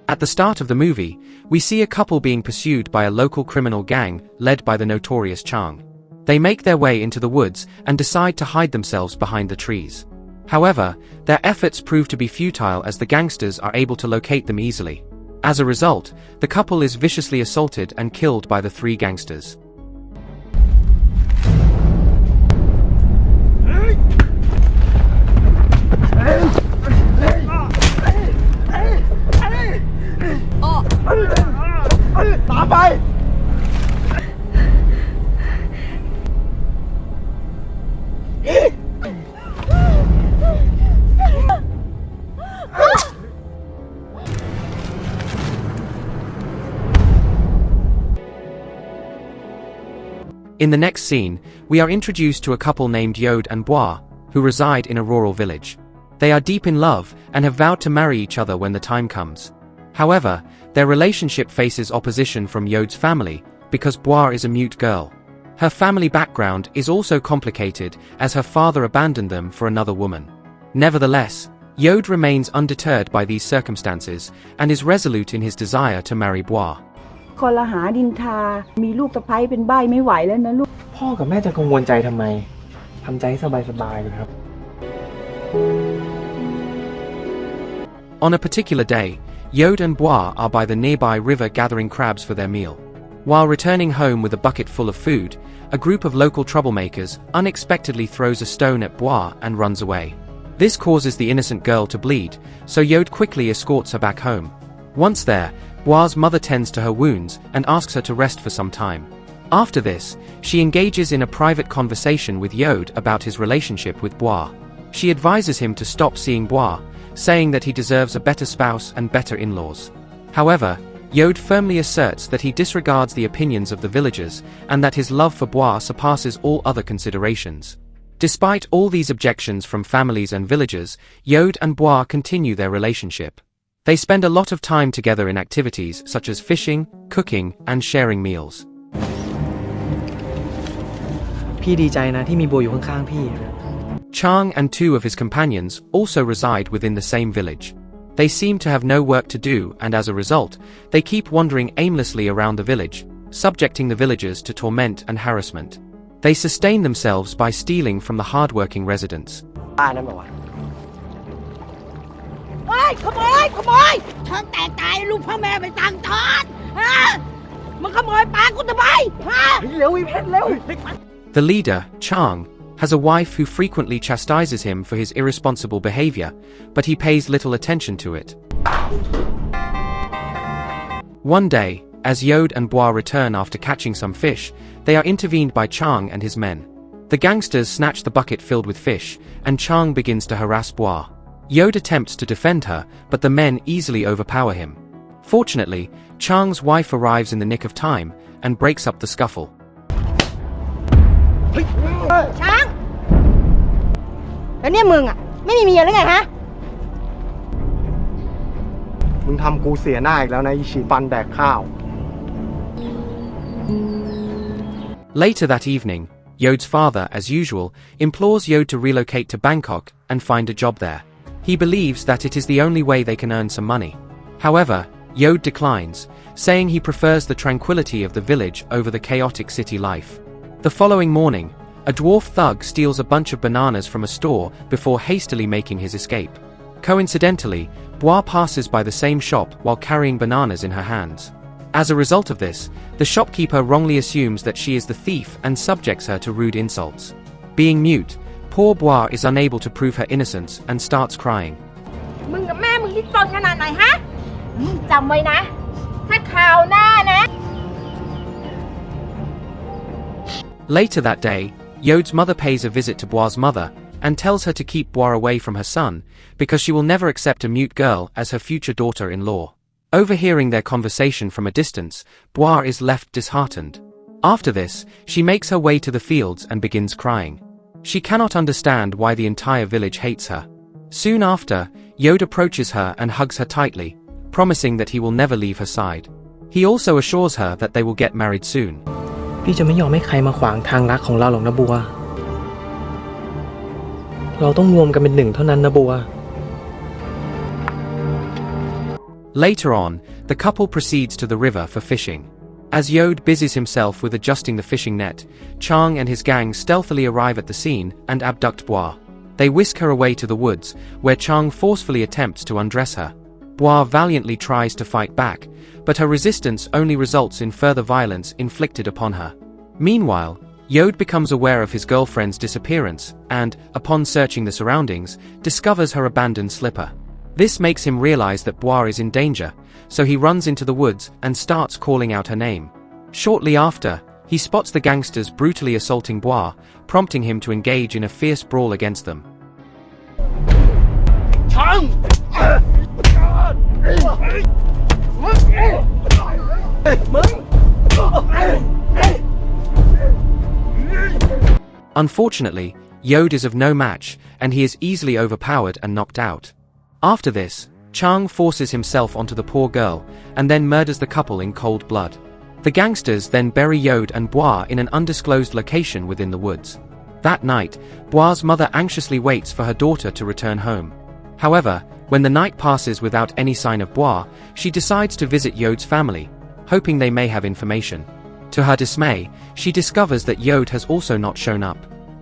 At the start of the movie, we see a couple being pursued by a local criminal gang led by the notorious Chang. They make their way into the woods and decide to hide themselves behind the trees. However, their efforts prove to be futile as the gangsters are able to locate them easily. As a result, the couple is viciously assaulted and killed by the three gangsters. In the next scene, we are introduced to a couple named Yode and Bois, who reside in a rural village. They are deep in love and have vowed to marry each other when the time comes. However, their relationship faces opposition from Yode's family because Bois is a mute girl. Her family background is also complicated as her father abandoned them for another woman. Nevertheless, Yode remains undeterred by these circumstances and is resolute in his desire to marry Bois. คนละหาดินทามีลูกสะใภ้เป็นใบ้ไม่ไหวแล้วนะลูกพ่อกับแม่จะกังวลใจทำไมทำใจสบายๆเลยครับ On a particular day, Yode and Bois are by the nearby river gathering crabs for their meal. While returning home with a bucket full of food, a group of local troublemakers unexpectedly throws a stone at Bois and runs away. This causes the innocent girl to bleed, so Yode quickly escorts her back home. Once there, Bois' mother tends to her wounds and asks her to rest for some time. After this, she engages in a private conversation with Yode about his relationship with Bois. She advises him to stop seeing Bois, saying that he deserves a better spouse and better in-laws. However, Yode firmly asserts that he disregards the opinions of the villagers and that his love for Bois surpasses all other considerations. Despite all these objections from families and villagers, Yode and Bois continue their relationship. They spend a lot of time together in activities such as fishing, cooking, and sharing meals. พี่ดีใจนะที่มีโบอยู่ข้างๆพี่ Chang and two of his companions also reside within the same village. They seem to have no work to do and as a result, they keep wandering aimlessly around the village, subjecting the villagers to torment and harassment. They sustain themselves by stealing from the hard-working residents. ขโมยทางแตกตายลูกพ่อแม่ไปตังทอนมันขโมยปลากูทำไมเร็วอีเพชรเร็ว The leader, Chang, has a wife who frequently chastises him for his irresponsible behavior, but he pays little attention to it. One day, as Yode and Bois return after catching some fish, they are intervened by Chang and his men. The gangsters snatch the bucket filled with fish, and Chang begins to harass Bois. Yode attempts to defend her, but the men easily overpower him. Fortunately, Chang's wife arrives in the nick of time and breaks up the scuffle. ช้างแล้วเนี่ยมึงไม่มีเมียหรือไงฮะมึงทำกูเสียหน้าอีกแล้วนะอีฉีดฟันแดกข้าว Later that evening, Yode's father, as usual, implores Yode to relocate to Bangkok and find a job there. He believes that it is the only way they can earn some money. However, Yode declines, saying he prefers the tranquility of the village over the chaotic city life. The following morning, a dwarf thug steals a bunch of bananas from a store before hastily making his escape. Coincidentally, Bois passes by the same shop while carrying bananas in her hands. As a result of this, the shopkeeper wrongly assumes that she is the thief and subjects her to rude insults. Being mute, poor Bois is unable to prove her innocence and starts crying. มึงกับแม่มึงนี่จนขนาดไหนฮะมึงจำไว้นะถ้าข่าวหน้านะ Later that day, Yode's mother pays a visit to Bois' mother and tells her to keep Bois away from her son because she will never accept a mute girl as her future daughter-in-law. Overhearing their conversation from a distance, Bois is left disheartened. After this, she makes her way to the fields and begins crying. She cannot understand why the entire village hates her. Soon after, Yode approaches her and hugs her tightly, promising that he will never leave her side. He also assures her that they will get married soon. พี่จะไม่ยอมให้ใครมาขวางทางรักของเราหรอกนะบัวเราต้องรวมกันเป็นหนึ่งเท่านั้นนะบัว Later on, the couple proceeds to the river for fishing. As Yode busies himself with adjusting the fishing net, Chang and his gang stealthily arrive at the scene and abduct Bois. They whisk her away to the woods, where Chang forcefully attempts to undress her. Bois valiantly tries to fight back, but her resistance only results in further violence inflicted upon her. Meanwhile, Yode becomes aware of his girlfriend's disappearance and, upon searching the surroundings, discovers her abandoned slipper. This makes him realize that Bois is in danger, so he runs into the woods and starts calling out her name. Shortly after, he spots the gangsters brutally assaulting Bois, prompting him to engage in a fierce brawl against them. Unfortunately, Yode is of no match, and he is easily overpowered and knocked out. After this, Chang forces himself onto the poor girl, and then murders the couple in cold blood. The gangsters then bury Yode and Bois in an undisclosed location within the woods. That night, Bois' mother anxiously waits for her daughter to return home. However, when the night passes without any sign of Bois, she decides to visit Yode's family, hoping they may have information. To her dismay, she discovers that Yode has also not shown up.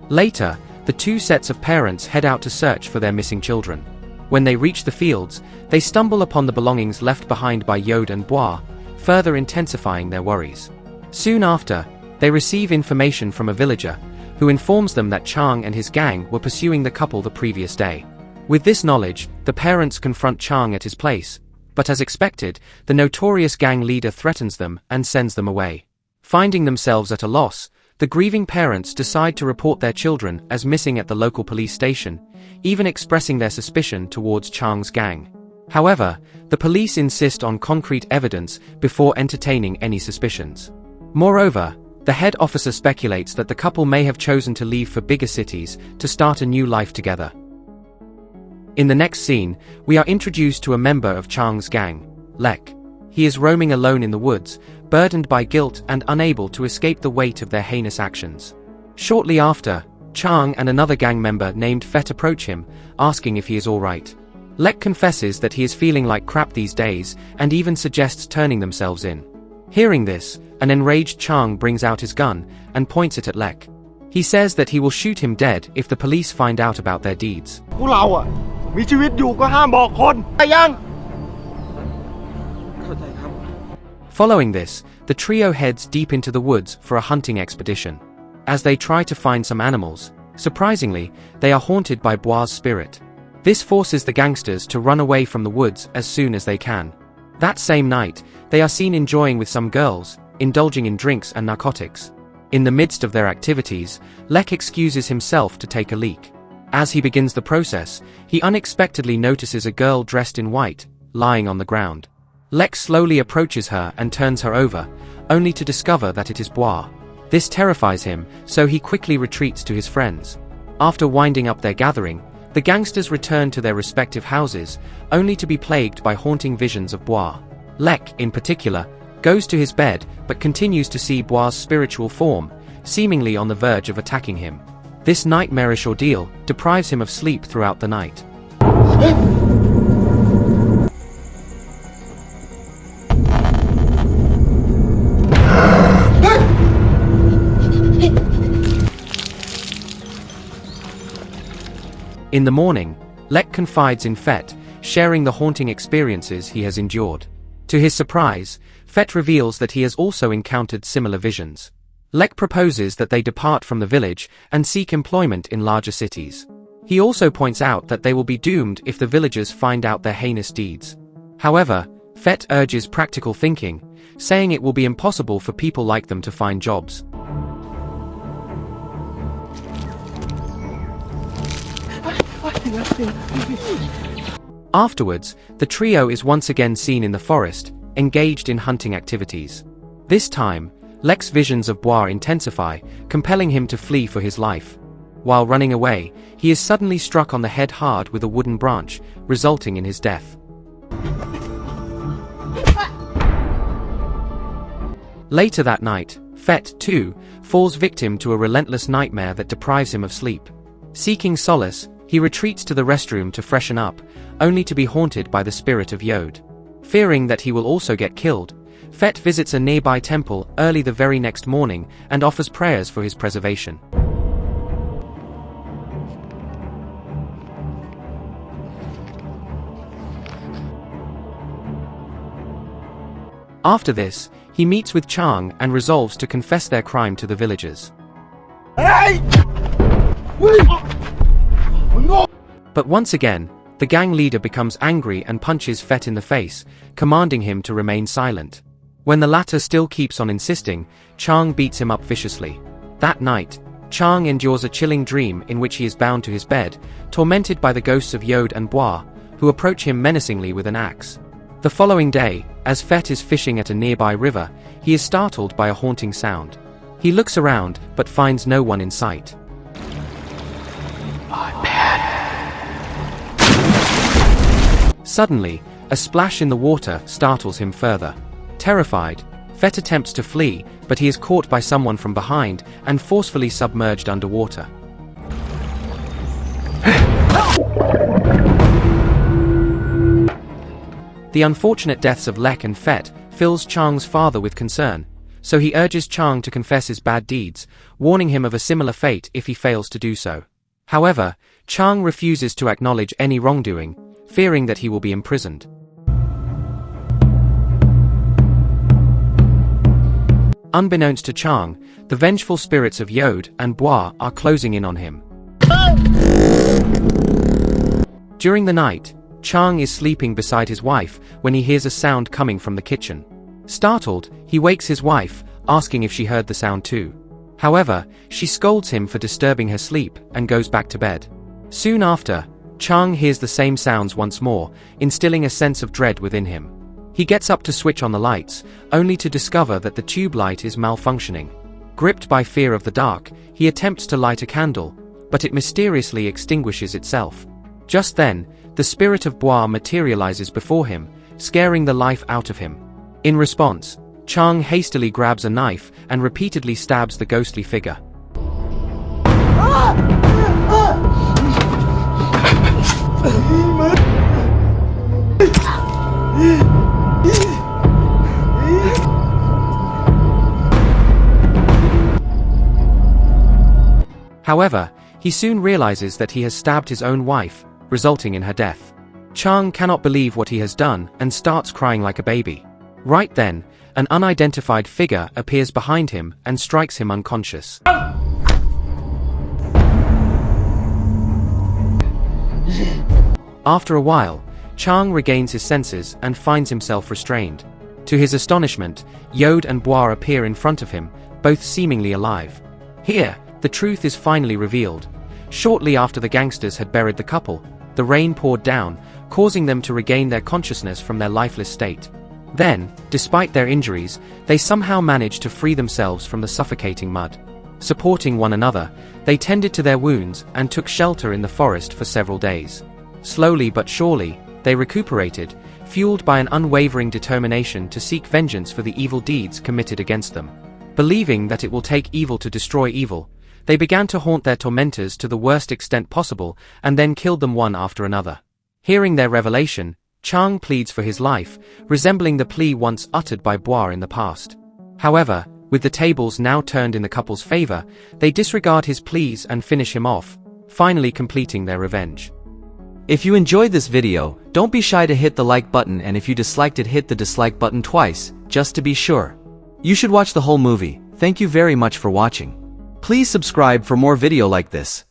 Later, the two sets of parents head out to search for their missing children. When they reach the fields, they stumble upon the belongings left behind by Yode and Bois, further intensifying their worries. Soon after, they receive information from a villager, who informs them that Chang and his gang were pursuing the couple the previous day. With this knowledge, the parents confront Chang at his place, but as expected, the notorious gang leader threatens them and sends them away. Finding themselves at a loss, the grieving parents decide to report their children as missing at the local police station, even expressing their suspicion towards Chang's gang. However, the police insist on concrete evidence before entertaining any suspicions. Moreover, the head officer speculates that the couple may have chosen to leave for bigger cities to start a new life together. In the next scene, we are introduced to a member of Chang's gang, Lek. He is roaming alone in the woods, burdened by guilt and unable to escape the weight of their heinous actions. Shortly after, Chang and another gang member named Fet approach him, asking if he is alright. Lek confesses that he is feeling like crap these days and even suggests turning themselves in. Hearing this, an enraged Chang brings out his gun and points it at Lek. He says that he will shoot him dead if the police find out about their deeds. Following this, the trio heads deep into the woods for a hunting expedition. As they try to find some animals, surprisingly, they are haunted by Bois' spirit. This forces the gangsters to run away from the woods as soon as they can. That same night, they are seen enjoying with some girls, indulging in drinks and narcotics. In the midst of their activities, Lek excuses himself to take a leak. As he begins the process, he unexpectedly notices a girl dressed in white, lying on the ground. Lek slowly approaches her and turns her over, only to discover that it is Bois. This terrifies him, so he quickly retreats to his friends. After winding up their gathering, the gangsters return to their respective houses, only to be plagued by haunting visions of Bois. Lek, in particular, goes to his bed but continues to see Bois' spiritual form, seemingly on the verge of attacking him. This nightmarish ordeal deprives him of sleep throughout the night. In the morning, Lek confides in Fet, sharing the haunting experiences he has endured. To his surprise, Fet reveals that he has also encountered similar visions. Lek proposes that they depart from the village and seek employment in larger cities. He also points out that they will be doomed if the villagers find out their heinous deeds. However, Fet urges practical thinking, saying it will be impossible for people like them to find jobs. Afterwards, the trio is once again seen in the forest, engaged in hunting activities. This time, Lek's visions of Bois intensify, compelling him to flee for his life. While running away, he is suddenly struck on the head hard with a wooden branch, resulting in his death. Later that night, Fet, too, falls victim to a relentless nightmare that deprives him of sleep. Seeking solace, he retreats to the restroom to freshen up, only to be haunted by the spirit of Yode. Fearing that he will also get killed, Fet visits a nearby temple early the very next morning and offers prayers for his preservation. After this, he meets with Chang and resolves to confess their crime to the villagers. But once again, the gang leader becomes angry and punches Fet in the face, commanding him to remain silent. When the latter still keeps on insisting, Chang beats him up viciously. That night, Chang endures a chilling dream in which he is bound to his bed, tormented by the ghosts of Yode and Bois, who approach him menacingly with an axe. The following day, as Fet is fishing at a nearby river, he is startled by a haunting sound. He looks around, but finds no one in sight. Suddenly, a splash in the water startles him further. Terrified, Fet attempts to flee, but he is caught by someone from behind and forcefully submerged underwater. The unfortunate deaths of Lek and Fet fills Chang's father with concern, so he urges Chang to confess his bad deeds, warning him of a similar fate if he fails to do so. However, Chang refuses to acknowledge any wrongdoing, fearing that he will be imprisoned. Unbeknownst to Chang, the vengeful spirits of Yode and Bois are closing in on him. During the night, Chang is sleeping beside his wife when he hears a sound coming from the kitchen. Startled, he wakes his wife, asking if she heard the sound too. However, she scolds him for disturbing her sleep and goes back to bed. Soon after, Chang hears the same sounds once more, instilling a sense of dread within him. He gets up to switch on the lights, only to discover that the tube light is malfunctioning. Gripped by fear of the dark, he attempts to light a candle, but it mysteriously extinguishes itself. Just then, the spirit of Bois materializes before him, scaring the life out of him. In response, Chang hastily grabs a knife and repeatedly stabs the ghostly figure. However, he soon realizes that he has stabbed his own wife, resulting in her death. Chang cannot believe what he has done and starts crying like a baby. Right then, an unidentified figure appears behind him and strikes him unconscious. After a while, Chang regains his senses and finds himself restrained. To his astonishment, Yode and Bois appear in front of him, both seemingly alive. Here, the truth is finally revealed. Shortly after the gangsters had buried the couple, the rain poured down, causing them to regain their consciousness from their lifeless state. Then, despite their injuries, they somehow managed to free themselves from the suffocating mud. Supporting one another, they tended to their wounds and took shelter in the forest for several days. Slowly but surely, they recuperated, fueled by an unwavering determination to seek vengeance for the evil deeds committed against them. Believing that it will take evil to destroy evil, they began to haunt their tormentors to the worst extent possible and then killed them one after another. Hearing their revelation, Chang pleads for his life, resembling the plea once uttered by Bois in the past. However, with the tables now turned in the couple's favor, they disregard his pleas and finish him off, finally completing their revenge. If you enjoyed this video, don't be shy to hit the like button, and if you disliked it, hit the dislike button twice, just to be sure. You should watch the whole movie. Thank you very much for watching. Please subscribe for more video like this.